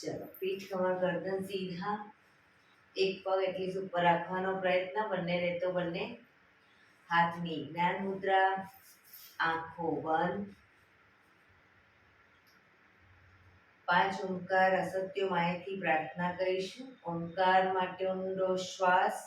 ચલો, પીઠ કમર ગરદન સીધા, એક પગ એટલી ઉપર રાખવાનો પ્રયત્ન, બંને રહેતો બંને હાથની જ્ઞાન મુદ્રા, આંખો બંધ. 5 ઓમકાર અસત્ય માહિતી પ્રાર્થના કરીશું. ઓમકાર માટે ઊંડો શ્વાસ.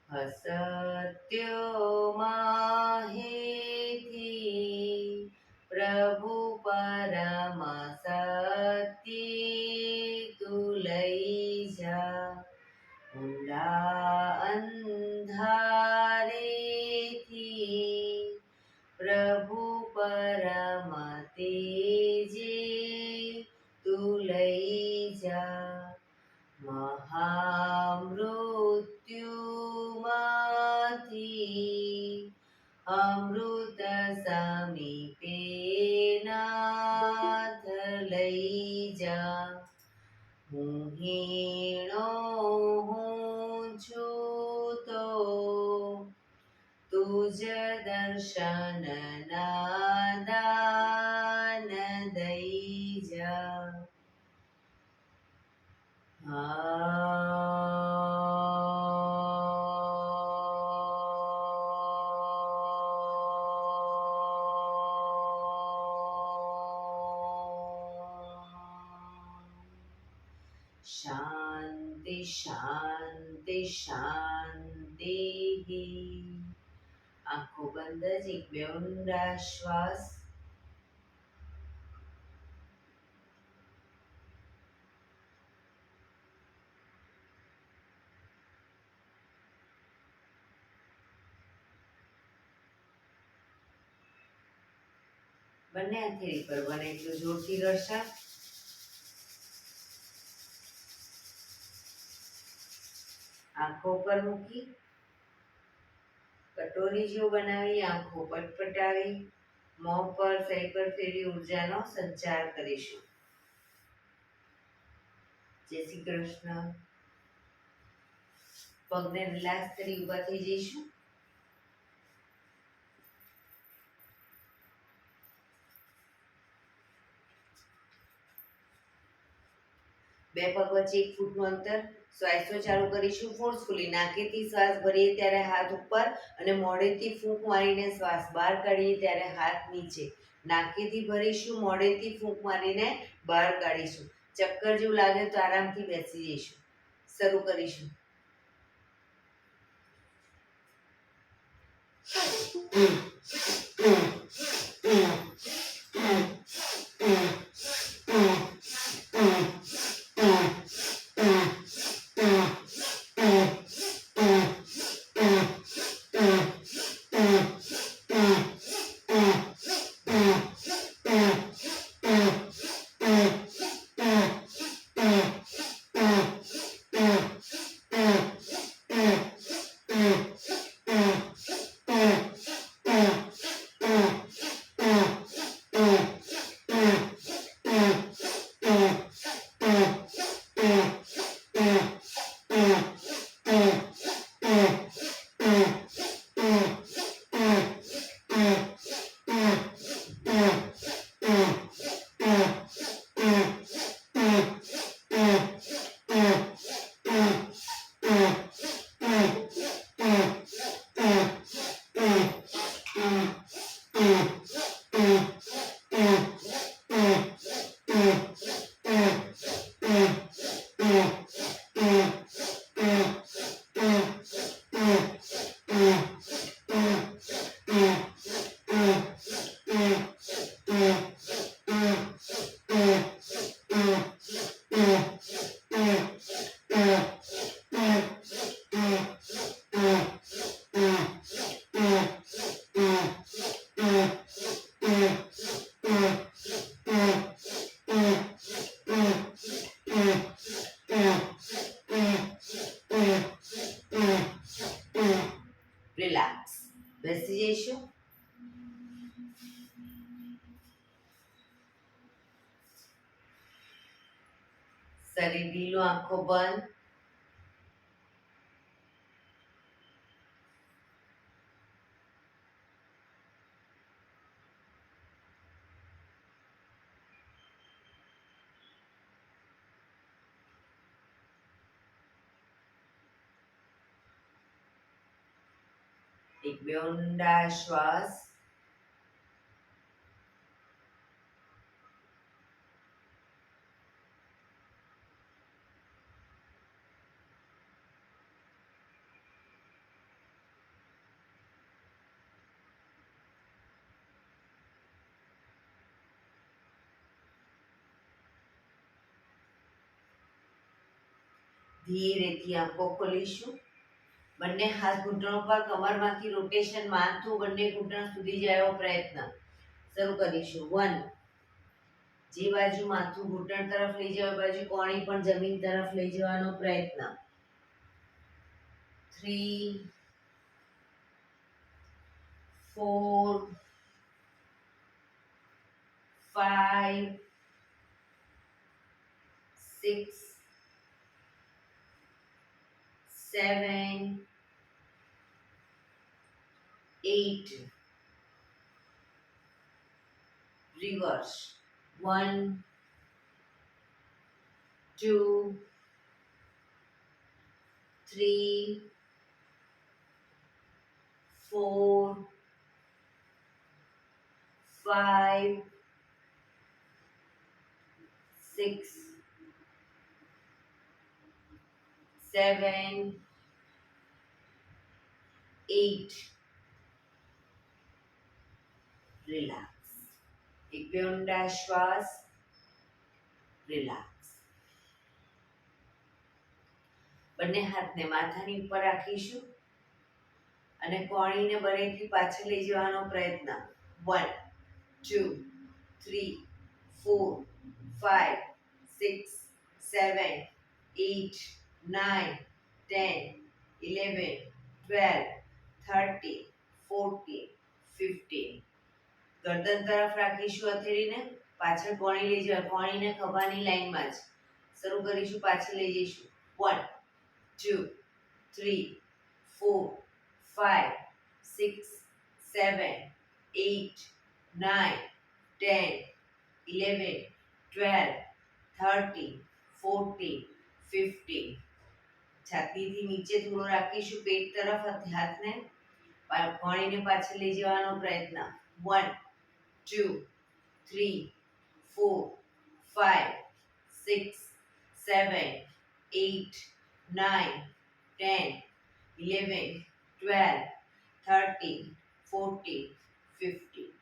असत्यो माहेति प्रभु परम सत्य तू लई જા ઊંડા અંધારેથી પ્રભુ પરમ તેજે તું લઈ જા મહામૃત્યુમાંથી અમૃત સમીપે નાથ લઈ જા હું હીણો હું છું તો તુજ દર્શન ના દાન દઈ જા શાંતિ શાંતિ શાંતિ. આંખો બંધ જ એક બે ઊંડા શ્વાસ. બંને હથેળી પર બને એટલું જોરથી ઘર્ષણ. આંખો પર મૂકી કટોરી જેવું બનાવી આંખો પટપટાવી મોં પર સહી પર ફેરી ઉર્જાનો સંચાર કરીશું. જય શ્રી કૃષ્ણ. પગને રિલેક્સ કરી ઊભા થઈ જઈશું. બે પગ વચ્ચે 1 ફૂટનું અંતર. શ્વાસો ચાલુ કરીશું. ફોર્સફુલી નાકેથી શ્વાસ ભરીએ ત્યારે હાથ ઉપર અને મોઢેથી ફૂંક મારીને શ્વાસ બહાર કાઢીએ ત્યારે હાથ નીચે. નાકેથી ભરીશું, મોઢેથી ફૂંક મારીને બહાર કાઢીશું. ચક્કર જેવું લાગે તો આરામથી બેસી જઈશું. શરૂ કરીશું. રિલેક્સ. બેસી જઈશું. શરીર ઢીલું, આંખો બંધ. એક બે ઊંડા શ્વાસ. ધીરેથી આંખો ખોલીશું. બંને હાથ ઘૂંટણો પર, કમરમાંથી રોટેશન, માથું બંને ઘૂંટણ સુધી જાય એવો પ્રયત્ન. શરૂ કરીશું. 1. જે બાજુ માથું ઘૂંટણ તરફ લઈ જવા બાજુ કોણી પણ જમીન તરફ લઈ જવાનો પ્રયત્ન. 3 4 5 6 7 8 reverse. 1 2 3 4 5 6 7 8 રિલેક્સ. એક બે ઊંડા શ્વાસ. રિલેક્સ. બંને હાથને માથાની ઉપર રાખીશું અને કોણીને બનેથી પાછળ લઈ જવાનો પ્રયત્ન. 1 2 3 4 5 6 7 8 9 10 11 12 13 14 15. ગરદન તરફ રાખીશું હથેળીને. પાછળ કોણી લઈ જવા, કોણીને ખભાની લાઈનમાં જ. શરૂ કરીશું. પાછળ લઈ જઈશું. 1 2 3 4 5 6 7 8 9 10 11 12 13 14 15. છાતીથી નીચે થોડું રાખીશું. પેટ તરફ હાથને કોણીને પાછળ લઈ જવાનો પ્રયત્ન. 1 2 3 4 5 6 7 8 9 10 11 12 13 14 15.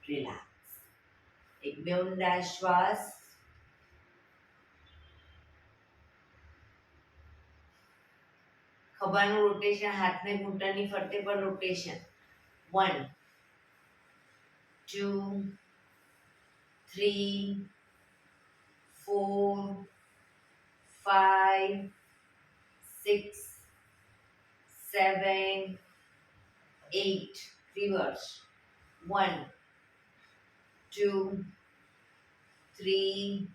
રિલેક્સ. એક બે ઊંડા શ્વાસ. ખભાનું રોટેશન, હાથને ઘૂંટણની ફરતે પર રોટેશન. 1 2 3 4 5 6 7 8 reverse. 1 2 3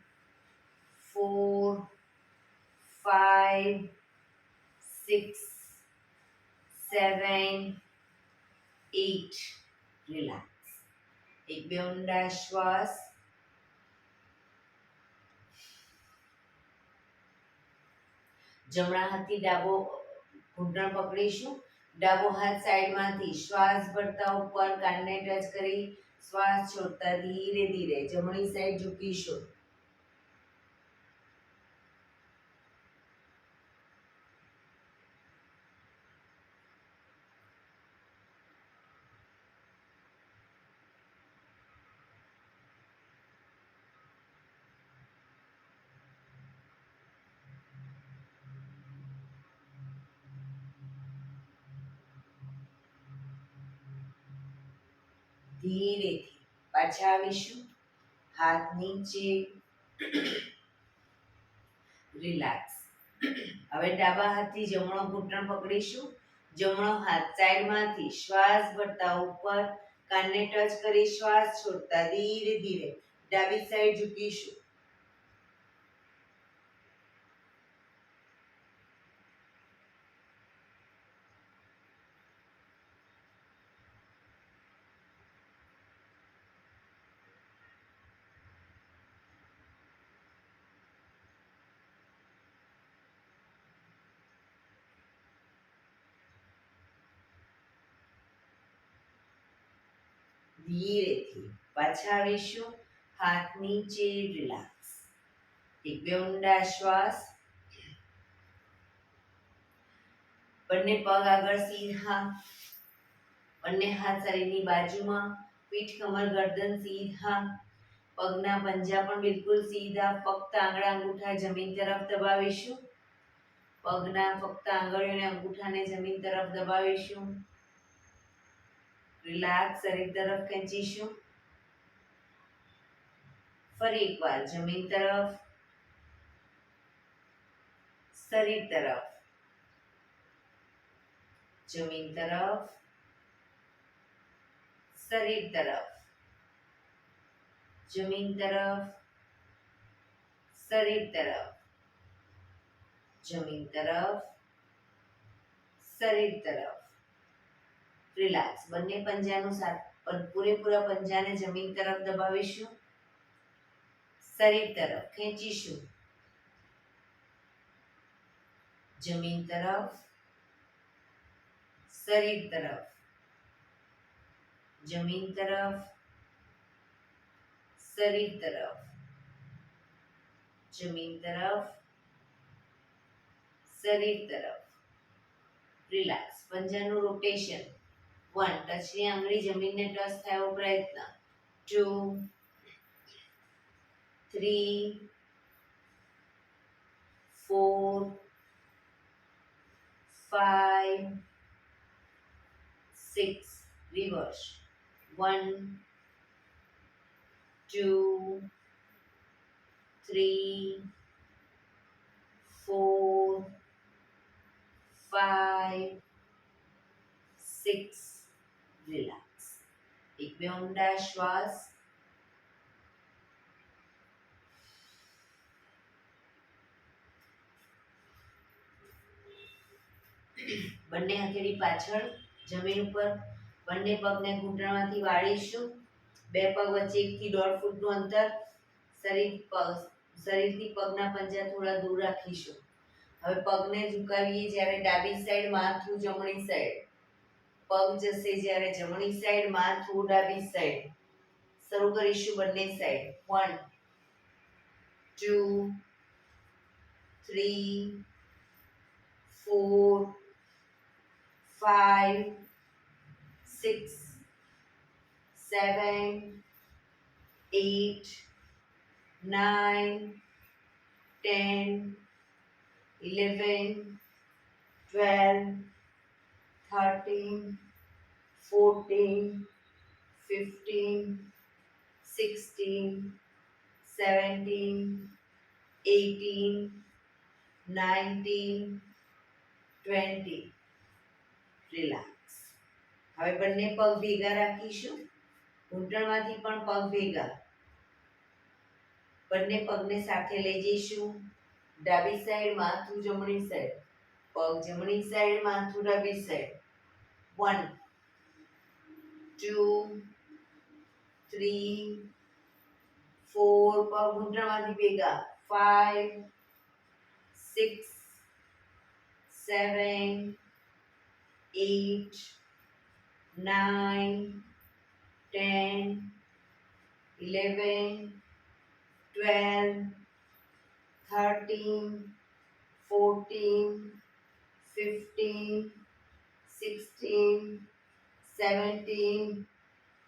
4 5 6 7 8 રિલેક્સ. એક બે ઊંડા શ્વાસ. જમણા હાથથી ડાબો ઘૂંટણ પકડીશું. ડાબો હાથ સાઈડમાંથી શ્વાસ ભરતા ઉપર કાનને ટચ કરી શ્વાસ છોડતા ધીરે ધીરે જમણી સાઈડ ઝૂકીશું. ધીરેથી પાછા આવીશું. હાથ નીચે. રિલેક્સ. હવે ડાબા હાથથી જમણો ઘૂંટણ પકડીશું. જમણો હાથ સાઈડમાંથી શ્વાસ ભરતા ઉપર કાનને ટચ કરી શ્વાસ છોડતા ધીરે ધીરે ડાબી સાઈડ ઝૂકીશું. ધીરેથી પાછા આવીશું. હાથ નીચે. રિલેક્સ. એક બે ઊંડા શ્વાસ. બંને પગ આગળ સીધા. બંને હાથ શરીરની બાજુમાં. પીઠ કમર ગરદન સીધા. પગના પંજા પણ બિલકુલ સીધા. ફક્ત આંગળા અંગૂઠા જમીન તરફ દબાવીશું. પગના ફક્ત આંગળીઓ અને અંગૂઠાને જમીન તરફ દબાવીશું. રિલેક્સ. શરીર તરફ ખેંચીશું. ફરી એકવાર જમીન તરફ, શરીર તરફ, જમીન તરફ, શરીર તરફ, જમીન તરફ, શરીર તરફ, જમીન તરફ, શરીર તરફ. રિલેક્સ. બંને પંજાનું પૂરેપૂરા પંજાને જમીન તરફ દબાવીશું. શરીર તરફ ખેંચીશું. જમીન તરફ, શરીર તરફ, જમીન તરફ, શરીર તરફ, જમીન તરફ, શરીર તરફ. રિલેક્સ. પંજાનું રોટેશન. 1 ટચની આંગળી જમીનને ટચ થાય એવો પ્રયત્ન. 2 3 4 5 6 રિવર્સ. 1 2 3 4 5 6. રિલેક્સ. એક બે ઊંડા શ્વાસ. બંને હથેળી પાછળ જમીન ઉપર. બંને પગને ઘૂંટણમાંથી વાળીશું. બે પગ વચ્ચે 1 થી 1.5 ફૂટનું અંતર. શરીરથી પગના પંજા થોડા દૂર રાખીશું. હવે પગને ઝુકાવીએ જ્યારે ડાબી સાઈડ, માથું જમણી સાઈડ. પગ જશે જ્યારે જમણી સાઈડ, માથું ડાબી સાઈડ. શરૂ કરીશું બંને સાઈડ. 1 2 3 4 5 6 7 8 9 10 11 12 13 14 15 16 17 18 19 20. રિલેક્સ. હવે બંને પગ ભેગા રાખીશું. ઘૂંટણમાંથી પણ પગ ભેગા. બંને પગને સાથે લઈ જઈશું. ડાબી સાઈડ, માથું જમણી સાઈડ. પગ જમણી સાઈડ, માથું ડાબી સાઈડ. 1 2 3 4, પગ ઘૂંટણમાંથી ભેગા. 5 6 7 8 9 10 11 12 13 14 15 16 17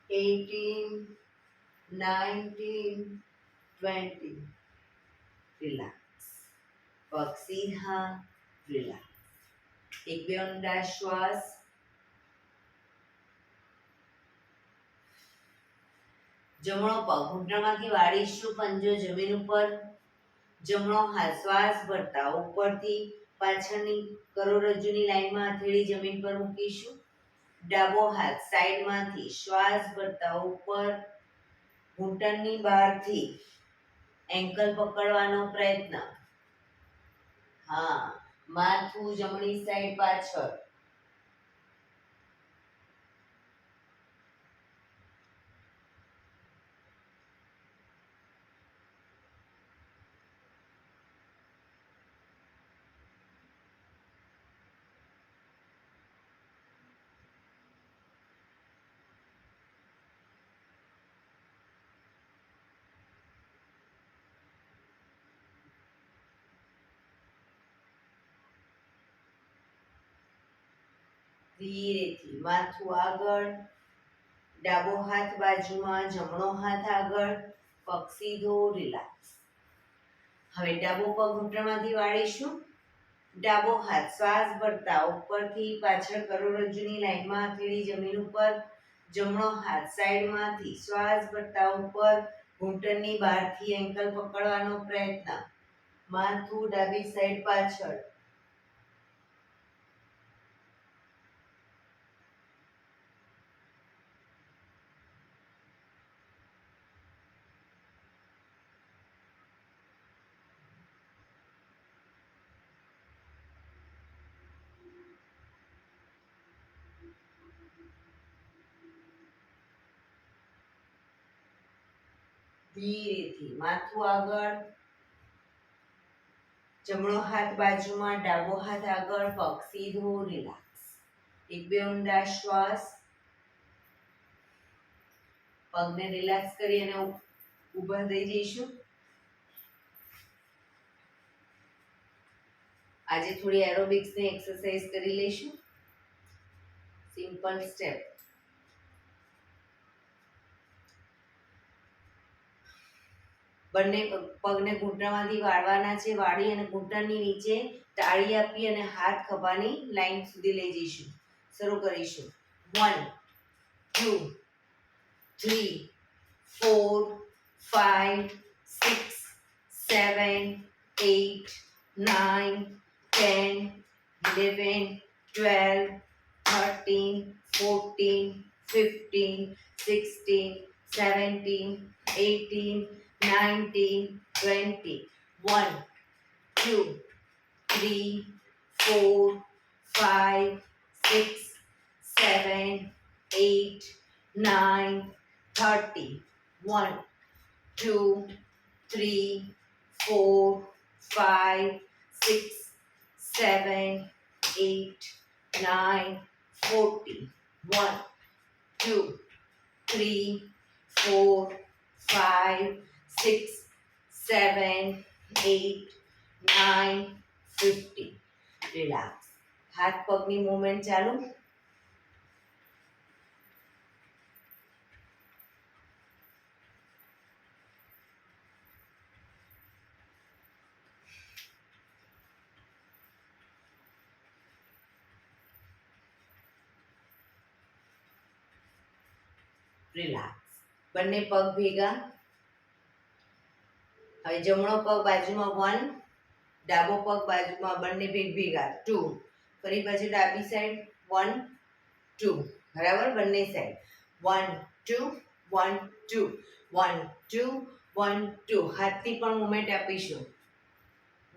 18 19 20. રિલેક્સ. પગ સીધા. રિલેક્સ. એક બે ઊંડા શ્વાસ. જમણો પગ ઘૂંટણમાંથી વાળીશું, પંજો જમીન ઉપર. જમણો હાથ શ્વાસ ભરતા ઉપરથી પાછળની કરોડરજ્જુની લાઈનમાં હથેળી જમીન પર મૂકીશું. ડાબો હાથ સાઈડમાંથી શ્વાસ ભરતા ઉપર, ઘૂંટણની બહારથી એન્કલ પકડવાનો પ્રયત્ન. હા, માથું જમણી સાઈડ પાછળ. ધીરેથી માથું આગળ, ડાબો હાથ બાજુમાં, જમણો હાથ આગળ, પગ સીધો. રિલેક્સ. હવે ડાબો પગ ઘૂંટણમાંથી વાળીશું. ડાબો હાથ શ્વાસ ભરતા ઉપરથી પાછળ કરોડરજ્જુની લાઈનમાં હથેળી જમીન ઉપર. જમણો હાથ સાઈડમાંથી શ્વાસ ભરતા ઉપર, ઘૂંટણની બહારથી એન્કલ પકડવાનો પ્રયત્ન. માથું ડાબી સાઈડ પાછળ. ધીરેથી માથું આગળ, જમણો હાથ બાજુમાં, ડાબો હાથ આગળ, પગ સીધો. રિલેક્સ. એક બે ઊંડા શ્વાસ. પગને રિલેક્સ કરી અને ઊભા થઈ જઈશું. આજે થોડી એરોબિક્સની એક્સરસાઇઝ કરી લઈશું. Simple step. બંને પગને ઘૂંટણમાંથી વાળવાના છે. વાળી અને ઘૂંટણની નીચે તાળી આપી અને હાથ ખભાની લાઈન સુધી લઈ જઈશું. શરૂ કરીશું. 1 2 3 4 5 6 7 8 9 10 11 12 13 14 15 16 17 18 19 20. 1 2 3 4 5 6 7 8 9 30. 1 2 3 4 5 6 7 8 9 40. 1 2 3 4 5 6 7 8 9 50. રિલેક્સ. હાથ પગની મૂવમેન્ટ ચાલુ. રિલેક્સ. બંને પગ ભેગા. હવે જમણો પગ બાજુમાં 1, ડાબો પગ બાજુમાં, બંને ભેગા 2. ફરી પાછું ડાબી સાઈડ 1 2. બરાબર. બંને સાઈડ 1 2 1 2 1 2 1 2 હાથની પણ મુવમેન્ટ આપીશું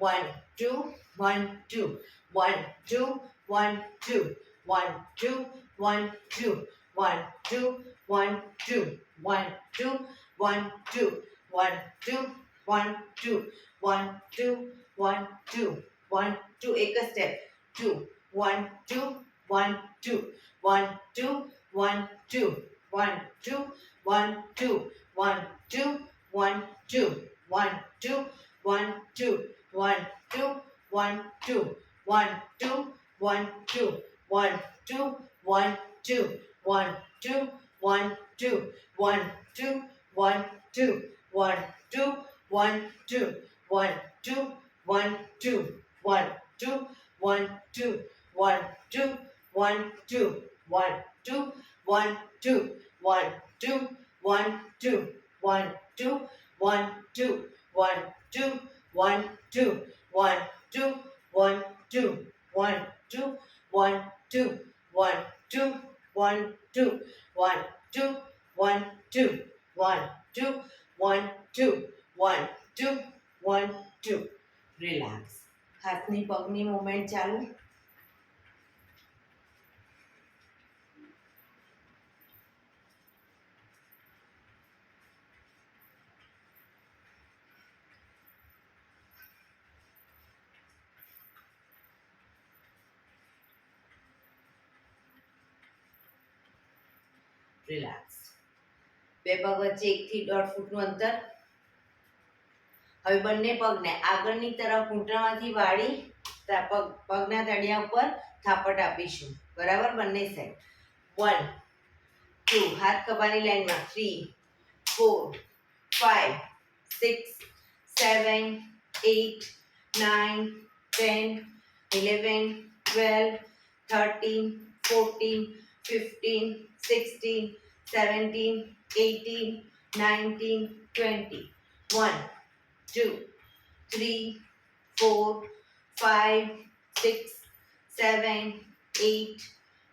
1 2 1 2 1 2 1 2 1 2 1 2 1 2 1 2 1 2 1 2 1 2 1 2 1 2 1 2 1 2 એક જ સ્ટેપ 2 1 2 1 2 1 2 1 2 1 2 1 2 1 2 1 2 1 2 1 2 1 2 1 2 1 2 1 2 1 2 1 2 1 2 1 2 1 2 1 2 1 2 1 2 1 2 1 2 1 2 1 2 1 2 1 2 1 2 1 2 1 2 1 2 1 2 1 2 1 2 1 2 1 2 1 2 1 2 1 2 1 2 1 2 1 2 1 2 1 2 1 2 1 2 1 2 રિલેક્સ હાથની પગની મુવમેન્ટ ચાલુ રિલેક્સ બે પગ વચ્ચે 1 થી 1.5 ફૂટનું અંતર હવે બંને પગને આગળની તરફ ઘૂંટણમાંથી વાળી પગના તળિયા ઉપર થાપટ આપીશું બરાબર બંને સાઈડ 1 2 હાથ ખભાની લાઈનમાં 3 4 5 6 7 8 9 10 11 12 13 14 15 16 17 18 19 20 1 2 3 4 5 6 7 8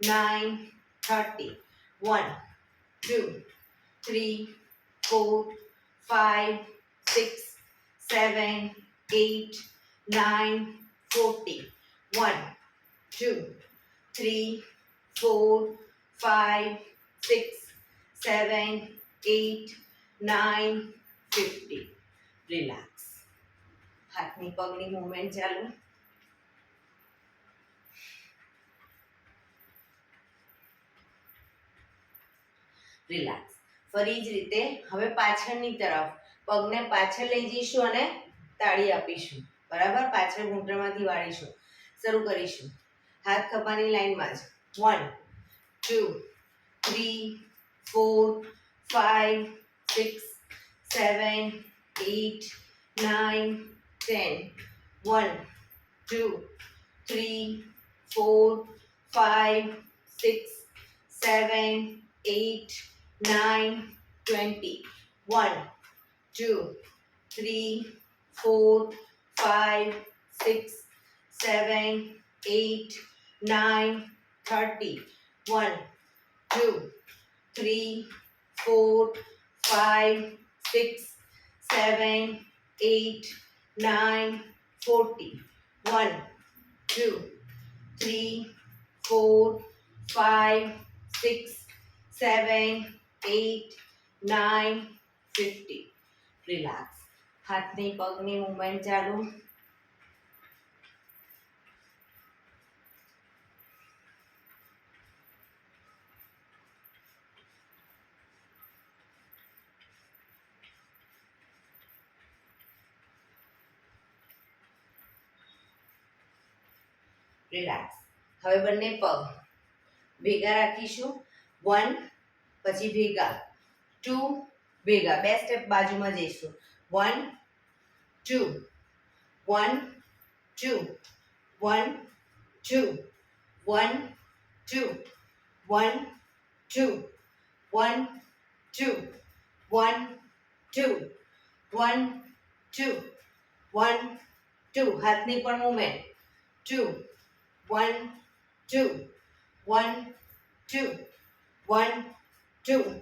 9 30 1 2 3 4 5 6 7 8 9 40 1 2 3 4 5 6 7 8 9 50 રિલેક્સ હાથની પગની મુવમેન્ટ ચાલુ રિલેક્સ ફરી જ રીતે હવે પાછળની તરફ પગને પાછળ લઈ જઈશું અને તાળી આપીશું બરાબર પાછળ ઘૂંટણમાંથી વાળીશું શરૂ કરીશું હાથ ખભાની લાઈનમાં જ 1 2 3 4 5 6 7 8 9 10 1 2 3 4 5 6 7 8 9 20 1 2 3 4 5 6 7 8 9 30 1 2 3 4 5 6 7 8 9 40 1 2 3 4 5 6 7 8 9 50 રિલેક્સ હાથની પગની મુવમેન્ટ ચાલુ રિલેક્સ હવે બંને પગ ભેગા રાખીશું 1 પછી ભેગા 2 ભેગા બે સ્ટેપ બાજુમાં જઈશું 1 2 1 2 1 2 1 2 1 2 1 2 1 2 1 2 1 2 હાથની પણ મુવમેન્ટ 2 1 2 1 2 1 2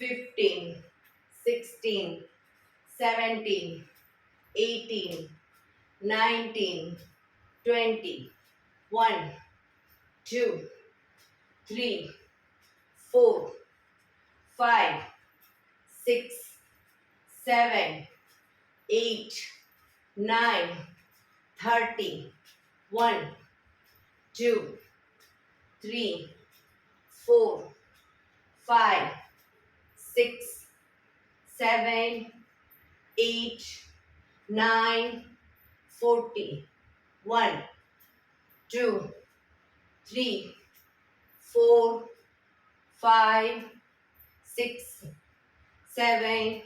15, 16, 17, 18, 19, 20, 1, 2, 3, 4, 5, 6, 7, 8, 9, 30, 1, 2, 3, 4, 5, 6, 7, 8, 9, 40, 1, 2, 3, 4, 5, 6, 7,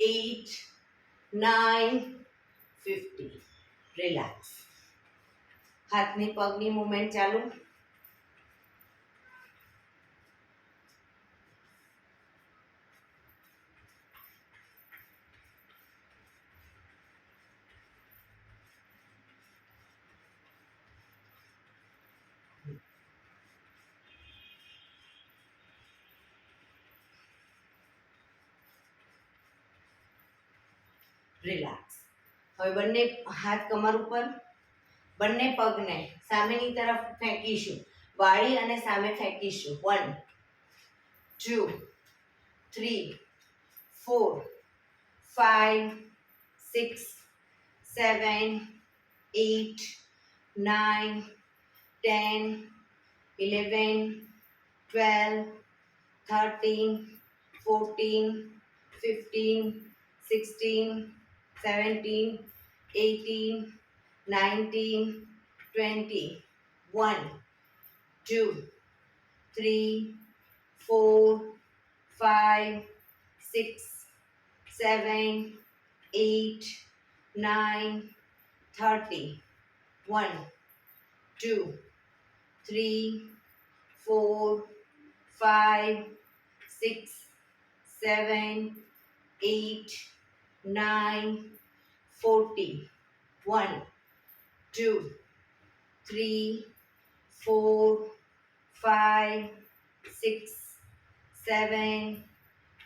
8, 9, 50. રિલેક્સ. હાથની પગની મૂવમેન્ટ ચાલુ. રિલેક્સ. હવે બંને હાથ કમર ઉપર, બંને પગને સામેની તરફ ફેંકીશું, વાળી અને સામે ફેંકીશું. 1, 2, 3, 4, 5, 6, 7, 8, 9, 10, 11, 12, 13, 14, 15, 16, 17, 18, 19, 20, 1, 2, 3, 4, 5, 6, 7, 8, 9, 30, 1, 2, 3, 4, 5, 6, 7, 8, 9, 40, 1, 2, 3, 4, 5, 6, 7,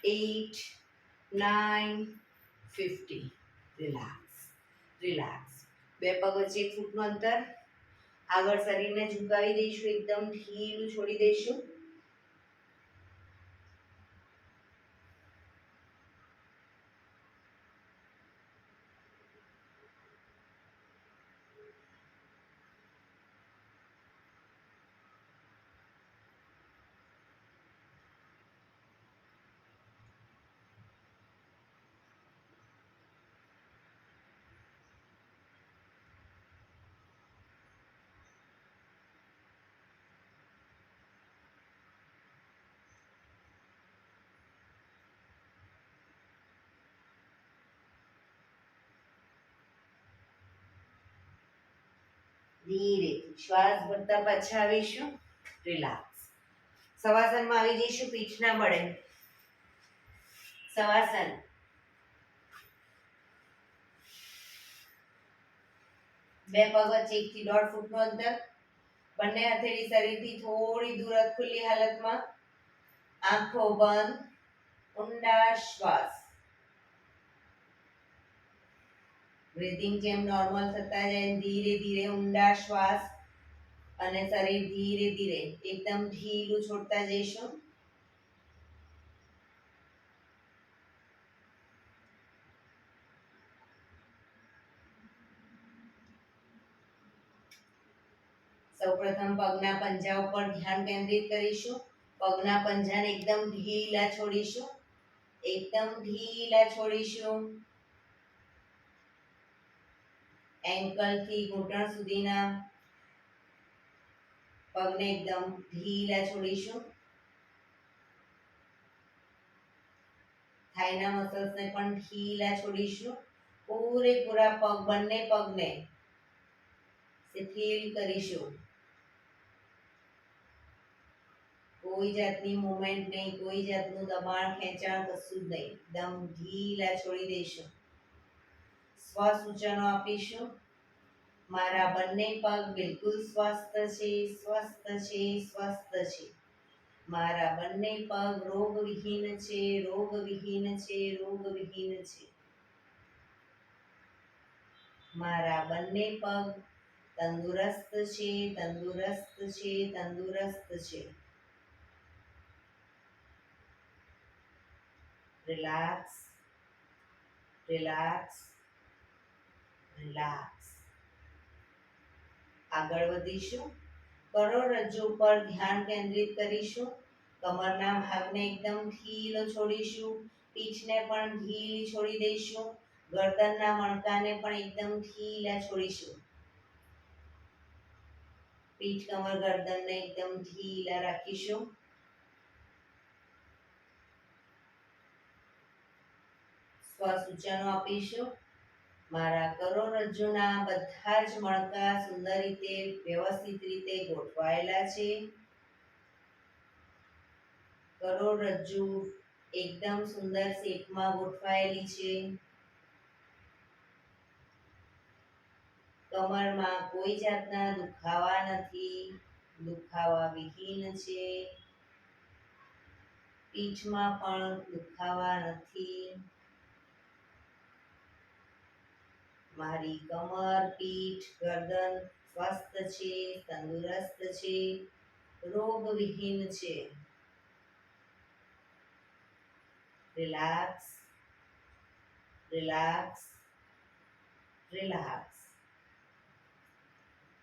8, 9, 50. રિલેક્સ. રિલેક્સ. બે પગ વચ્ચે 1 ફૂટનું અંતર. આગળ શરીરને ઝુકાવી દઈશું, એકદમ ઢીલું છોડી દઈશું. ધીરે શ્વાસ ભરતા પાછા આવીશું. રિલેક્સ. શવાસનમાં આવી જઈશું, પીઠના બળે. શવાસન. બે પગ વચ્ચે 1 થી 1.5 ફૂટનું અંતર. બંને હથેળી શરીરથી થોડી દૂર ખુલ્લી હાલતમાં. આંખો બંધ. ઊંડા શ્વાસ. બ્રીથિંગ જેમ નોર્મલ થતા જાય ધીરે ધીરે ઊંડા શ્વાસ અને શરીર ધીરે ધીરે એકદમ ઢીલું છોડતા જઈશું. સૌપ્રથમ પગના પંજા ઉપર ધ્યાન કેન્દ્રિત કરીશું. પગના પંજાને એકદમ ઢીલા છોડીશું. એકદમ ઢીલા છોડીશું. એન્કલ થી ઘૂંટણ સુધીના પગને એકદમ ઢીલા છોડીશું. થાઈના મસલ્સને પણ ઢીલા છોડીશું. પૂરેપૂરા પગ, બંને પગને શિથિલ કરીશું. કોઈ જાતની મુવમેન્ટ નહીં, કોઈ જાતનું દબાણ ખેંચાણ કશું જ નહીં. એકદમ ઢીલા છોડી દઈશું. સૂચનો આપીશું. મારા બંને પગ બિલકુલ સ્વસ્થ છે, સ્વસ્થ છે, સ્વસ્થ છે. મારા બંને પગ રોગવિહીન છે, રોગવિહીન છે, રોગવિહીન છે. મારા બંને પગ તંદુરસ્ત છે, તંદુરસ્ત છે, તંદુરસ્ત છે. Relax, relax, relax. આગળ વધીશું. કરોડરજ્જુ પર ધ્યાન કેન્દ્રિત કરીશું. કમરના ભાગને એકદમ ઢીલો છોડીશું. પીઠને પણ ઢીલી છોડી દઈશું. ગરદનના મણકાને પણ એકદમ ઢીલા છોડીશું. પીઠ, કમર, ગરદનને એકદમ ઢીલા રાખીશું. સ્વસૂચનો આપીશું. મારા કરોડરજ્જુના બધા જ મણકા સુંદર રીતે વ્યવસ્થિત રીતે ગોઠવાયેલા છે. કરોડરજ્જુ એકદમ સુંદર શેપમાં ગોઠવાયેલી છે. કમરમાં કોઈ જાતના દુખાવા નથી, દુખાવા વિહીન છે. પીઠમાં પણ દુખાવા નથી. મારી કમર, પીઠ, ગરદન સ્વસ્થ છે, તંદુરસ્ત છે, રોગવિહીન છે. Relax, relax, relax.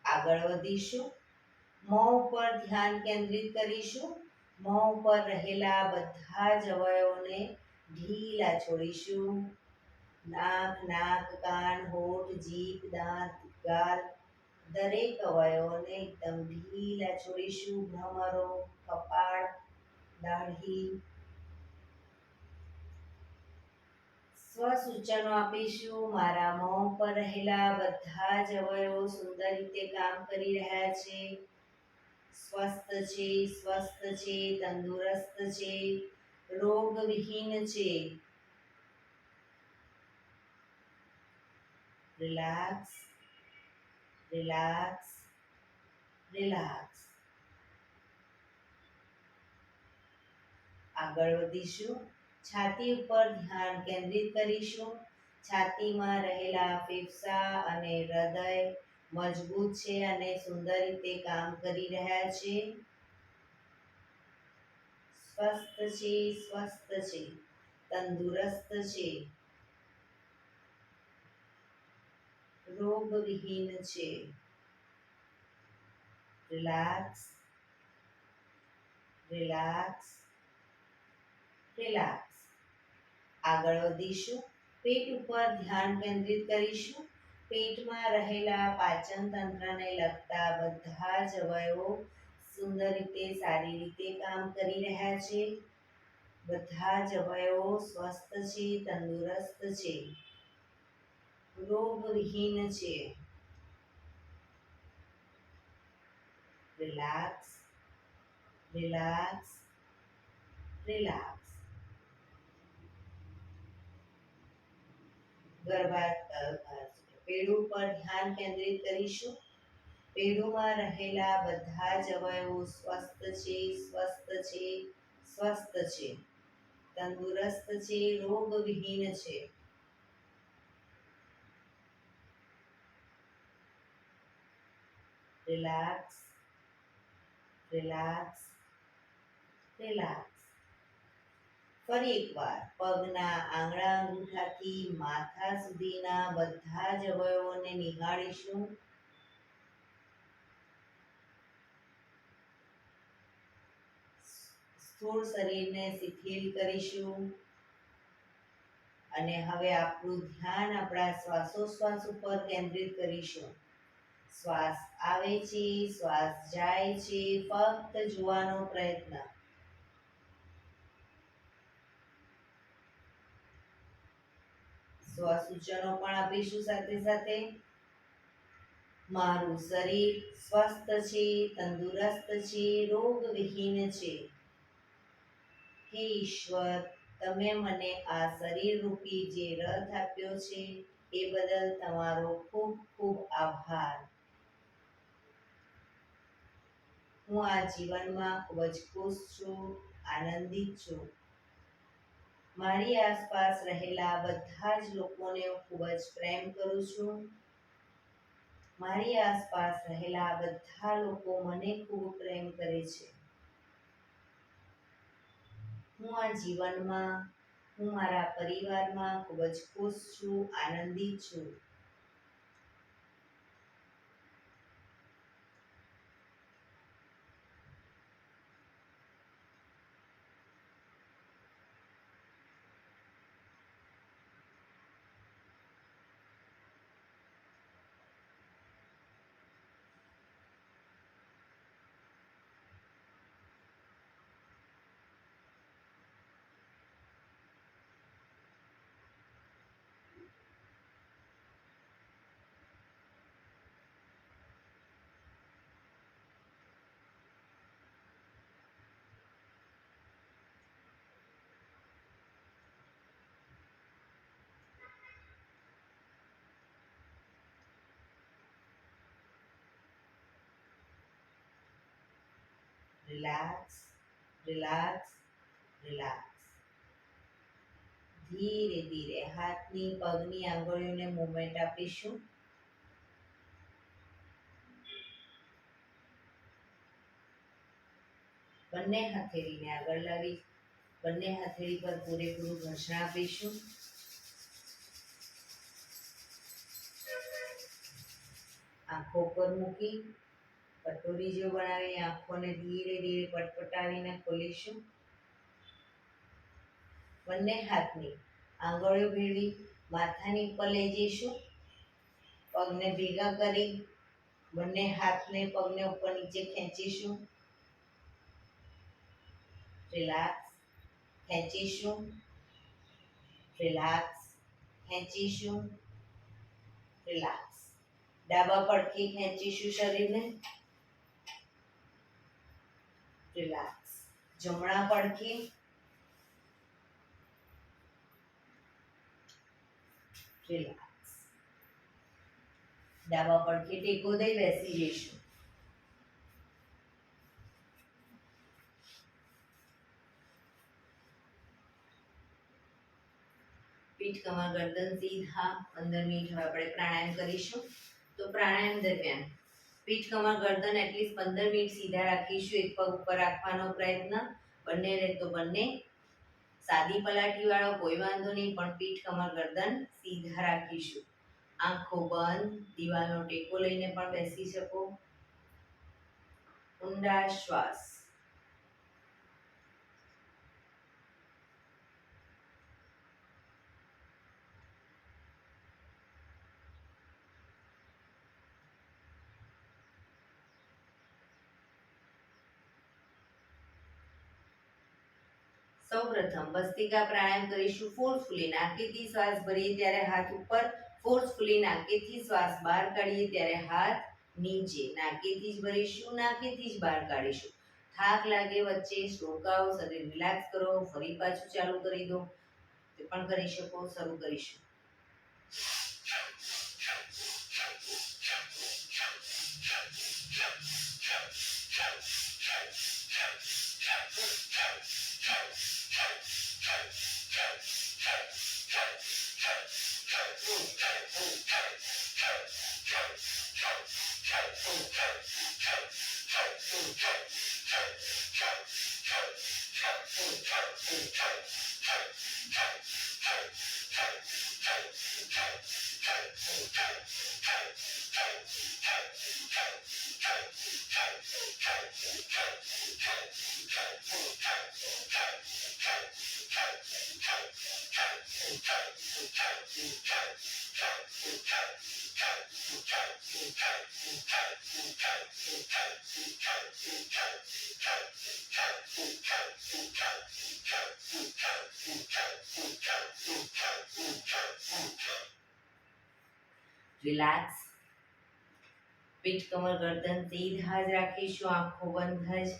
આગળ વધીશું. મોં ઉપર ધ્યાન કેન્દ્રિત કરીશું. મોં ઉપર રહેલા બધા જ અવયવોને ઢીલા છોડીશું. નાક, કાન, હોઠ, જીભ, દાંત, ગાલ દરેક અવયવોને એકદમ ઢીલા છોડીશું. ભ્રમરો, કપાળ, દાઢી. સ્વસૂચનો આપીશું. મારા મોં પર રહેલા બધા જ અવયવો સુંદર રીતે કામ કરી રહ્યા છે. સ્વસ્થ છે, સ્વસ્થ છે, તંદુરસ્ત છે, રોગવિહીન છે. Relax, relax, relax. આગળ વધીશું. છાતી ઉપર ધ્યાન કેન્દ્રિત કરીશું. છાતીમાં રહેલા ફેફસા અને હૃદય મજબૂત છે અને સુંદર રીતે કામ કરી રહ્યા છે. સ્વસ્થ છે, સ્વસ્થ છે, તંદુરસ્ત છે, રોગવિહીન છે. Relax, relax, relax. આગળ વધીશું. પેટ ઉપર ધ્યાન કેન્દ્રિત કરીશું. પેટમાં રહેલા પાચન તંત્રને લગતા બધા જ અવયવો સુંદર રીતે સારી રીતે કામ કરી રહ્યા છે. બધા જ અવયવો સ્વસ્થ છે, તંદુરસ્ત છે, રોગવિહીન છે. Relax, relax, relax. પેડું પર ધ્યાન કેન્દ્રિત કરીશું. પેડુમાં રહેલા બધા જ અવયવો સ્વસ્થ છે, સ્વસ્થ છે, સ્વસ્થ છે, તંદુરસ્ત છે, રોગવિહીન છે. Relax, relax, relax. ફરી એકવાર પગના આંગળા અંગૂઠાથી માથા સુધીના બધા જ અવયવોને નિહાળીશું. સ્થૂળ શરીરને શિથિલ કરીશું અને હવે આપણું ધ્યાન આપણા શ્વાસોશ્વાસ ઉપર કેન્દ્રિત કરીશું. શ્વાસ આવે છે, શ્વાસ જાય છે, ફક્ત જોવાનો પ્રયત્ન. સ્વસૂચનો પણ આપીશું સાથે સાથે. મારું શરીર સ્વસ્થ છે, તંદુરસ્ત છે, રોગવિહીન છે. હે ઈશ્વર, તમે મને આ શરીર રૂપી જે રથ આપ્યો છે એ બદલ તમારો ખૂબ ખૂબ આભાર. હું આ જીવનમાં ખૂબ જ ખુશ છું, આનંદિત છું. મારી આસપાસ રહેલા બધા જ લોકોને હું ખૂબ જ પ્રેમ કરું છું. મારી આસપાસ રહેલા બધા લોકો મને ખૂબ પ્રેમ કરે છે. હું આ જીવનમાં હું મારા પરિવારમાં ખૂબ જ ખુશ છું, આનંદિત છું. Relax, relax, relax. ધીરે ધીરે હાથની પગની આંગળીઓને મૂવમેન્ટ આપીશું. બંને હથેળીને આગળ લાવી બંને હથેળી પર પૂરેપૂરું ઘર્ષણ આપીશું. આંખો પર મૂકી કટોરી જેવું બનાવી આંખોને ધીરે ધીરે પટપટાવીને ખોલીશું. બંને હાથની આંગળીઓ ભેળવી માથાની ઉપર લઈ જઈશું. પગને ભેગા કરી બંને હાથને પગને ઉપર નીચે ખેંચીશું. રિલેક્સ, ખેંચીશું. રિલેક્સ, ખેંચીશું. રિલેક્સ. ડાબા પડખે ખેંચીશું શરીરને. રિલેક્સ. જમણા પડખે. રિલેક્સ. ડાબા પડખે ટેકો દઈ બેસી જઈશું. પીઠ કમર ગરદન સીધા 15 મિનિટ હવે આપણે પ્રાણાયામ કરીશું. તો પ્રાણાયામ દરમિયાન પીઠ કમર ગરદન એટલીસ્ટ 15 મિનિટ સીધા રાખીશું. એક પગ ઉપર રાખવાનો પ્રયત્ન. બંને રહે તો બંને. સાદી પલાઠી વાળો કોઈ વાંધો નહીં, પણ પીઠ કમર ગરદન સીધા રાખીશું. આંખો બંધ, દિવાલનો ટેકો લઈને પણ બેસી શકો. ઊંડા શ્વાસ. સૌપ્રથમ ભસ્ત્રિકા પ્રાણાયામ કરીશું. ફોર્સફુલી નાકેથી શ્વાસ ભરીએ ત્યારે હાથ ઉપર, ફોર્સફુલી નાકેથી શ્વાસ બહાર કાઢીએ ત્યારે હાથ નીચે. નાકેથી જ ભરીશું, નાકેથી જ બહાર કાઢીશું. થાક લાગે વચ્ચે રોકાઓ, શરીર રિલેક્સ કરો, ફરી પાછું ચાલુ કરી દો. તે પણ કરી શકો. શરૂ કરીશું. રિલેક્સ. પીઠ કમર ગરદન સીધા જ રાખીશું. આંખો બંધ જ.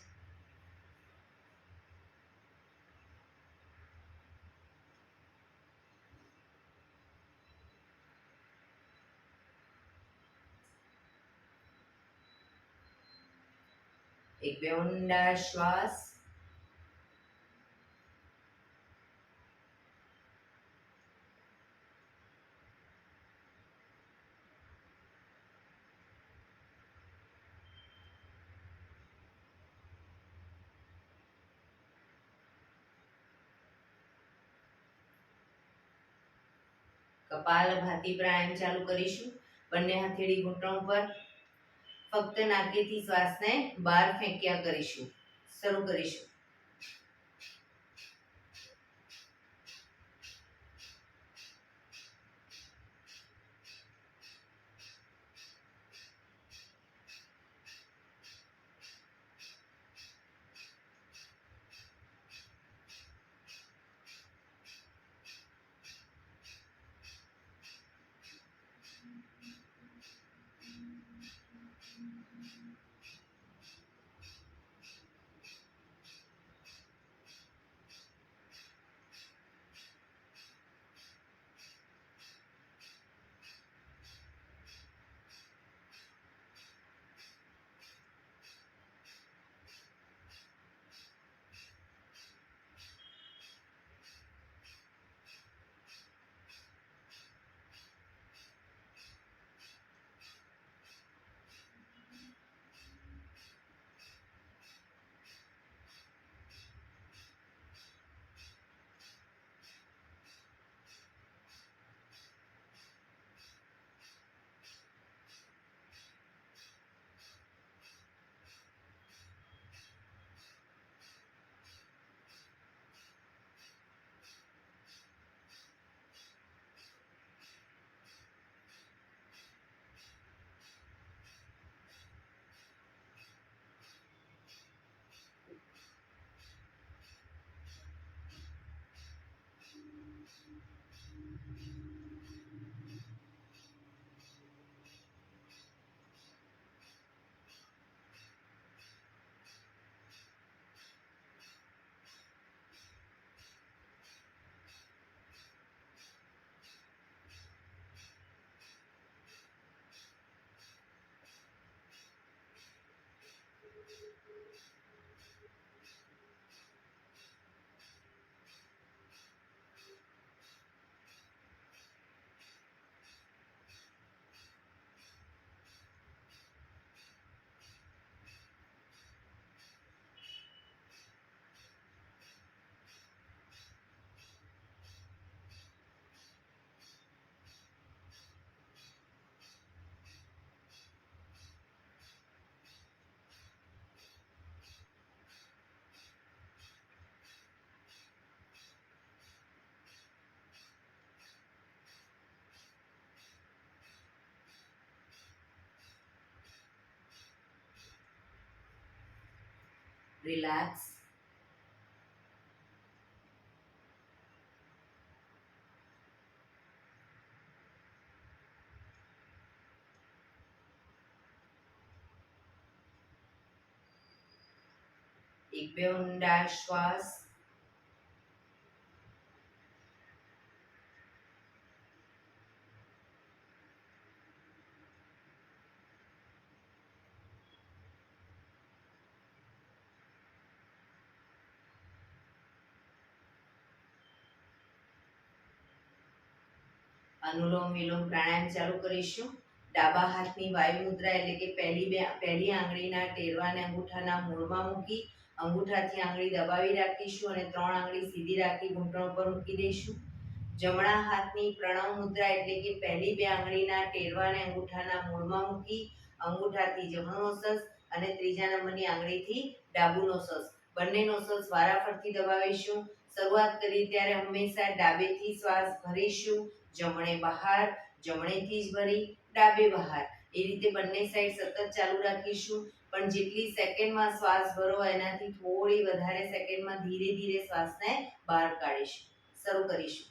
એક બે ઊંડા શ્વાસ. કપાલભાતિ પ્રાણાયામ ચાલુ કરીશું. બંને હથેળી ઘૂંટણ પર. ફક્ત નાકેથી શ્વાસને બહાર ફેંક્યા કરીશું. શરૂ કરીશું. રિલેક્સ. એક બે ઊંડા શ્વાસ. અનુલોમ વિલોમ પ્રાણાયામ ચાલુ કરીશું. ડાબા હાથની વાયુ મુદ્રા એટલે કે પહેલી આંગળીના ટેરવાને અંગૂઠાના મૂળમાં મૂકી અંગૂઠાથી આંગળી દબાવી રાખીશું અને 3 આંગળી સીધી રાખી ઘૂંટણ પર મૂકી દઈશું. જમણા હાથની પ્રણવ મુદ્રા એટલે કે પહેલી 2 આંગળીના ટેરવાને અંગૂઠાના મૂળમાં મૂકી અંગૂઠાથી જમણો નોસસ અને ત્રીજા નંબરની આંગળીથી ડાબુ નોસસ બંને નોસસ વારાફરતી દબાવીશું. શરૂઆત કરી ત્યારે હંમેશા ડાબેથી શ્વાસ ભરીશું, જમણે બહાર, જમણેથી જ ભરી ડાબે બહાર. એ રીતે બંને સાઈડ સતત ચાલુ રાખીશું. પણ જેટલી સેકન્ડમાં શ્વાસ ભરો એનાથી થોડી વધારે સેકન્ડમાં ધીરે ધીરે શ્વાસને બહાર કાઢીશું. શરૂ કરીશું.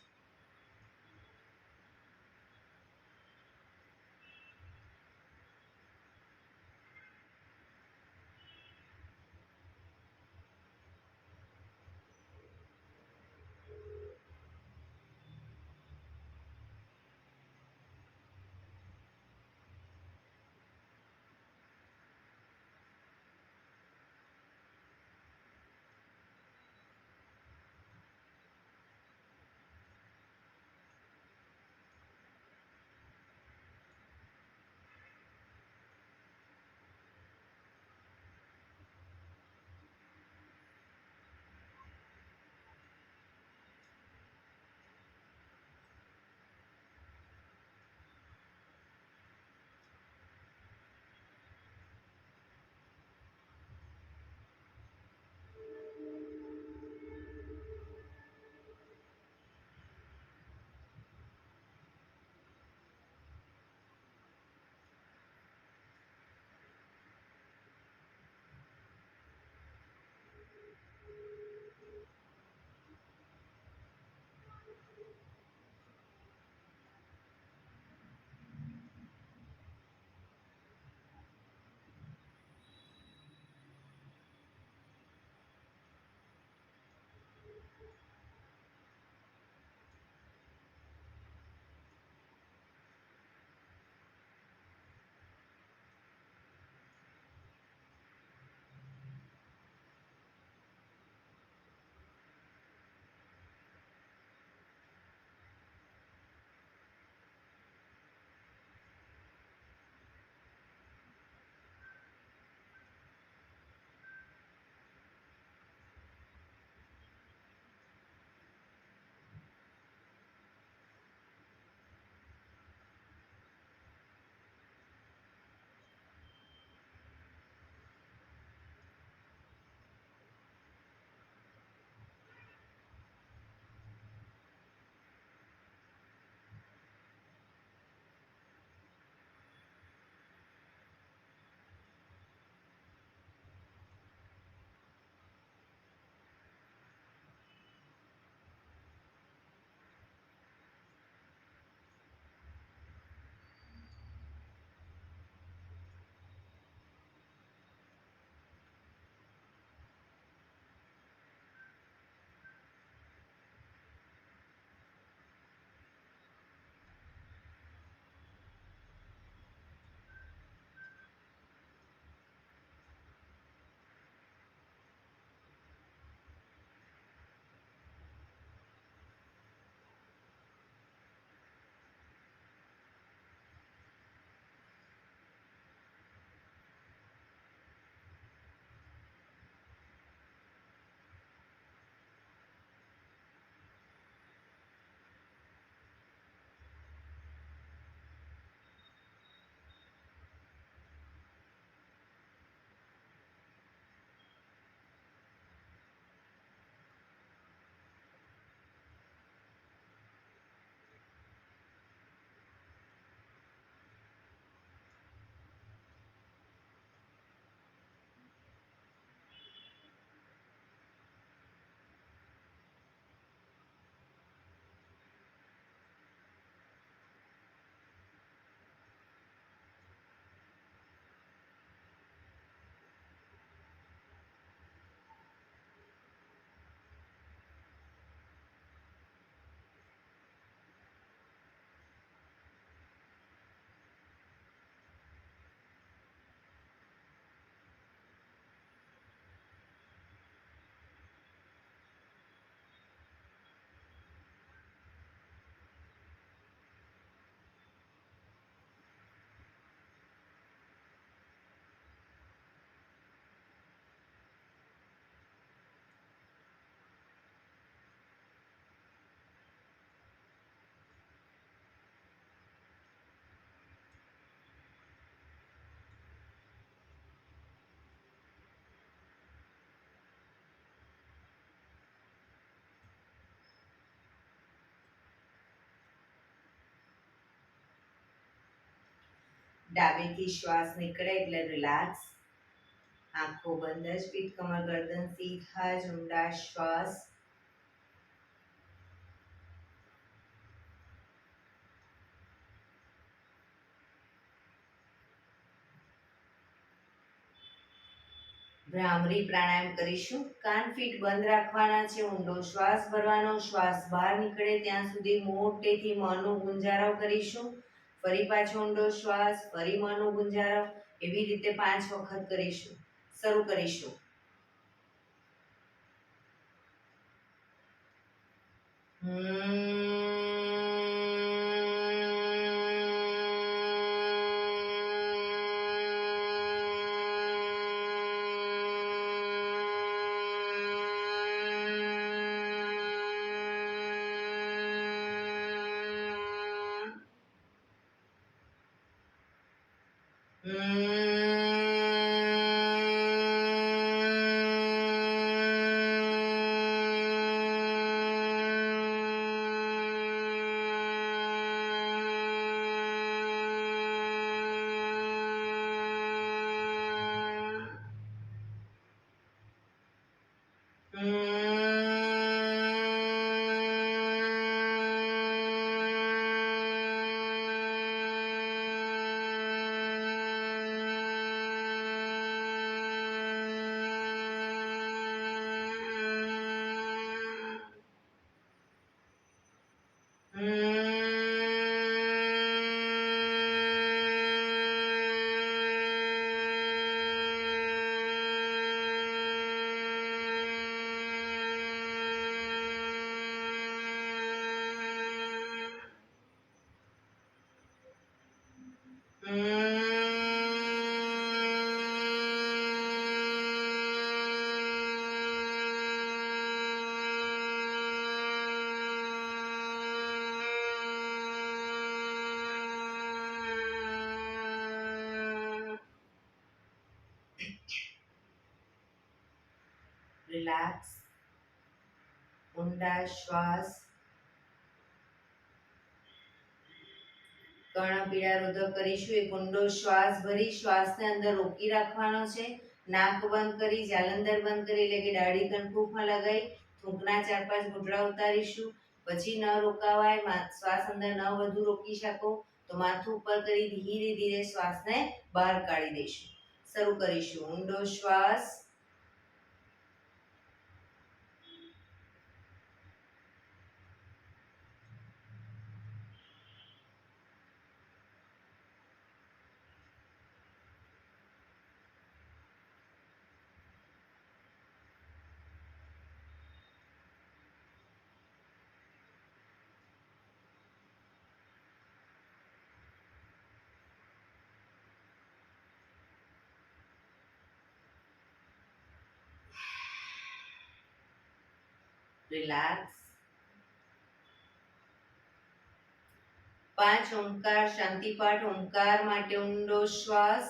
ડાબેથી શ્વાસ નીકળે એટલે રિલેક્સ. આંખો બંધ જ, પીઠ કમર ગરદન સીધા જ, ઊંડા શ્વાસ. ભ્રામરી પ્રાણાયામ કરીશું. કાન ફીટ બંધ રાખવાના છે, ઊંડો શ્વાસ ભરવાનો, શ્વાસ બહાર નીકળે ત્યાં સુધી મોટેથી મોંનો ગુંજારાવ કરીશું. ફરી પાછો ઊંડો શ્વાસ, ફરી મોંનો ગુંજારાવ, એવી રીતે 5 વખત કરીશું. શરૂ કરીશું. રિલેક્સ. ઊંડા શ્વાસ. કર્ણપીડા રુદ્ર કરીશું. એક ઊંડો શ્વાસ ભરી શ્વાસને અંદર રોકી રાખવાનો છે. નાક બંધ કરી, જાલંધર બંધ કરી, એટલે કે દાઢી કણકુમાં લગાવી થૂંકના 4-5 ઘૂંટડા ઉતારીશું. પછી ન રોકાવાય, શ્વાસ અંદર ન વધુ રોકી શકો તો માથું ઉપર કરી ધીરે ધીરે શ્વાસને બહાર કાઢી દઈશું. શરૂ કરીશું. ઊંડો શ્વાસ. રિલેક્સ. 5 ઓમકાર શાંતિ પાઠ. ઓમકાર માટે ઊંડો શ્વાસ.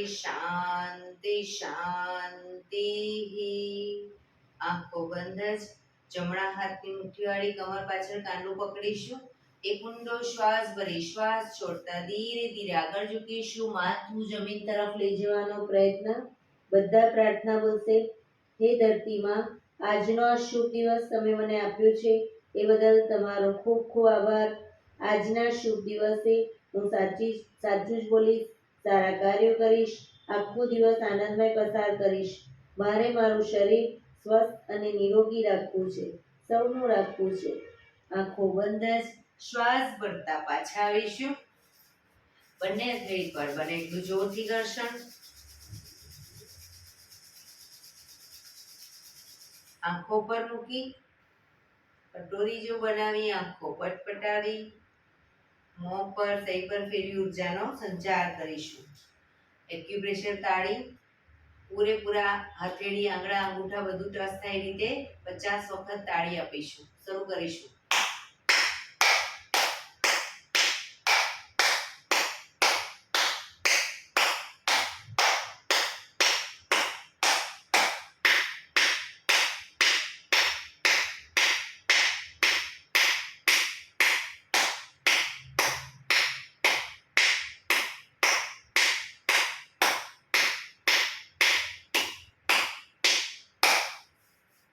શાંતિ શાંતિ. આંખો બંધ જ. જમણા હાથની મુઠ્ઠીવાળી કમર પાછળ કાંડું પકડીશું. એક ઊંડો શ્વાસ ભરી શ્વાસ છોડતા ધીરે ધીરે આગળ ઝૂકીશું. માથું જમીન તરફ લઈ જવાનો પ્રયત્ન. બધા પ્રાર્થના બોલશે. હે ધરતીમાં, આજનો આ શુભ દિવસ તમે મને આપ્યો છે એ બદલ તમારો ખૂબ ખૂબ આભાર. આજના શુભ દિવસે હું સાચું જ બોલીશ, સારા કાર્યો કરીશ, આખો દિવસ આનંદમય પસાર કરીશ. મારે મારું શરીર સ્વસ્થ અને નિરોગી રાખવું છે, સૌનું રાખવું છે. આંખો બંધ જ. શ્વાસ ભરતા પાછા આવીશું. બંને હથેળી પર બને એટલું જોરથી ઘર્ષણ. આંખો પર મૂકી કટોરી જો બનાવી આંખો પટપટાવી મોં પર સહી પર ફેરવી ઉર્જાનો સંચાર કરીશું. એક્યુપ્રેશર તાળી પૂરેપૂરા હથેળી આંગળા અંગૂઠા બધું ટચ થાય રીતે 50 વખત તાળી આપીશું. શરૂ કરીશું.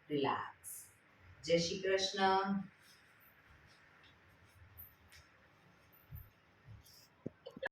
રિલેક્સ. જય શ્રી કૃષ્ણ.